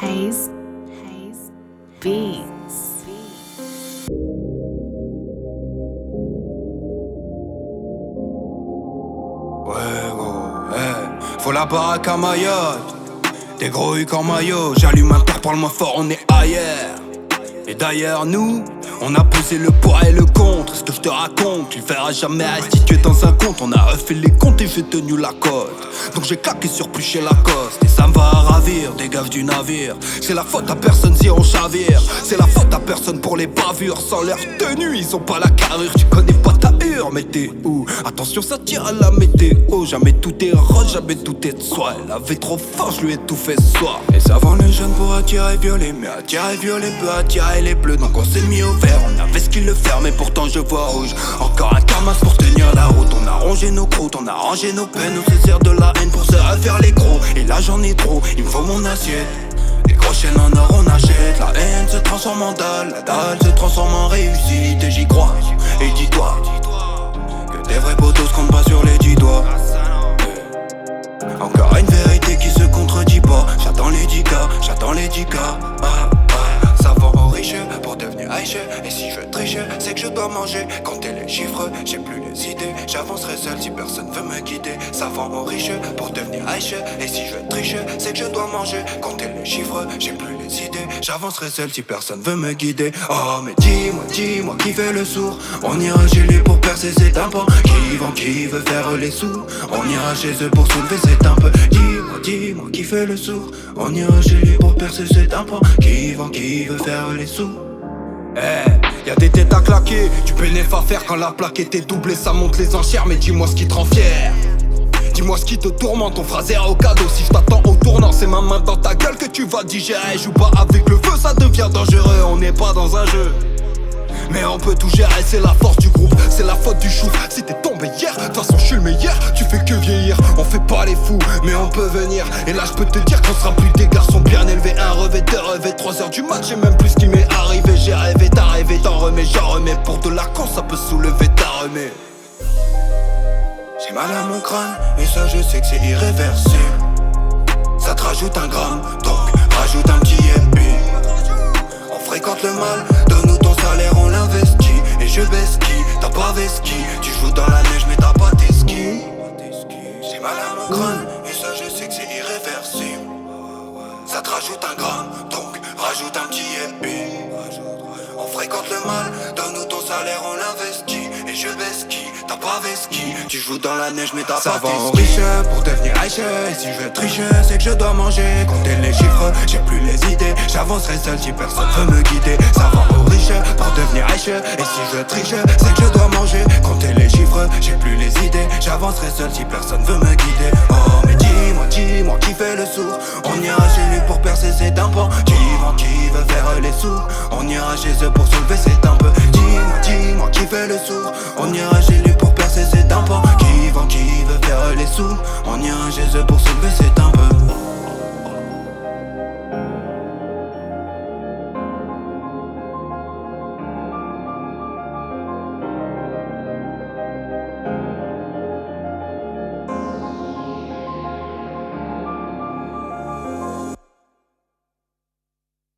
Haze Beats. Ouais gros, faut la baraque à Mayotte. Des gros hucs en maillot, j'allume un père, parle moins fort, on est ailleurs. Et d'ailleurs nous, on a pesé le pour et le contre. Ce que je te raconte, tu le verras jamais restitué dans un compte. On a refait les comptes et j'ai tenu la cote. Donc j'ai claqué sur plus chez Lacoste. Et ça me va à ravir, des gaves du navire. C'est la faute à personne si on chavire. C'est la faute à personne pour les bavures. Sans leur tenue, ils ont pas la carrure. Tu connais pas ta hure, mais t'es où? Attention, ça tire à la météo. Jamais tout est rose, jamais tout est de soi. Elle avait trop fort, je lui ai tout fait ce soir. Et ça vend les jeunes pour attirer violet. Mais attirer violet peut attirer les bleus. Donc on s'est mis au vert, on avait ce qu'il le faire. Mais pourtant je vois rouge. Encore un camas pour tenir la route. On a rangé nos croûtes, on a rangé nos peines. On se sert de la haine pour se refaire les gros. Et là j'en ai trop, il me faut mon assiette. Les grosses chaînes en or on achète. La haine se transforme en dalle. La dalle se transforme en réussite. Et j'y crois, et dis-toi que des vrais potos se comptent pas sur les 10 doigts. Encore une vérité qui se contredit pas. J'attends les 10K, j'attends les 10K. Ça vend aux riches pour devenir riche. Et si je triche, c'est que je dois manger. Compter les chiffres, j'ai plus les idées. J'avancerai seul si personne veut me guider. Ça vend aux riches pour devenir riche. Et si je triche, c'est que je dois manger. Compter les chiffres, j'ai plus les idées. J'avancerai seul si personne veut me guider. Oh mais dis-moi qui fait le sourd. On ira chez lui pour percer ses tympans. Qui vend, qui veut faire les sous. On ira chez eux pour soulever ses tympans. Dis-moi qui fait le sourd. On ira chez lui pour percer ses tympans. Qui vend, qui veut faire les sous. Y'a des têtes à claquer, du bénéf à faire quand la plaque était doublée, ça monte les enchères. Mais dis-moi ce qui te rend fier. Dis-moi ce qui te tourmente, on fera zéro cadeau. Si je t'attends au tournant, c'est ma main dans ta gueule que tu vas digérer. Joue pas avec le feu, ça devient dangereux. On n'est pas dans un jeu, mais on peut tout gérer, c'est la force du groupe, c'est la faute du chou. Si t'es tombé hier, de toute façon je suis le meilleur. Tu fais que vieillir, on fait pas les fous, mais on peut venir. Et là je peux te dire qu'on sera plus des garçons bien élevés. Un rêve, deux rêves, 3 heures du match, j'ai même plus ce qui m'est arrivé. J'ai rêvé, t'as rêvé, t'en remets, j'en remets. Pour de la con, ça peut soulever ta remets. J'ai mal à mon crâne, et ça je sais que c'est irréversible. Ça te rajoute un gramme, donc rajoute un petit épée. On fréquente le mal, donne-nous ton salaire, on l'investit. Et je baisse qui, t'as pas vesqui. Tu joues dans la neige mais t'as pas tes skis. J'ai mal à mon crâne, et ça je sais que c'est irréversible. Ça te rajoute un gramme, donc rajoute un petit épée. On fréquente le mal, donne-nous ton salaire, on l'investit. Et je baisse qui, t'as pas vesqui. Tu joues dans la neige mais t'as pas tes skis. Ça vend aux riches pour devenir riche. Et si je triche, c'est que je dois manger. Compter les chiffres, j'ai plus les idées. J'avancerai seul si personne veut me guider. Ça vend aux riches pour devenir riche. Et si je triche, c'est que je dois manger. Compter les chiffres, j'ai plus les idées. J'avancerai seul si personne veut me guider. Oh mais dis-moi qui fait le sourd. On ira chez lui pour percer ses tympans. Qui vend, qui veut faire les sous. On ira chez eux pour soulever ses tympans. Dis-moi qui fait le sourd. On ira chez lui pour percer ses tympans. Qui vend, qui veut faire les sous. On ira chez eux pour soulever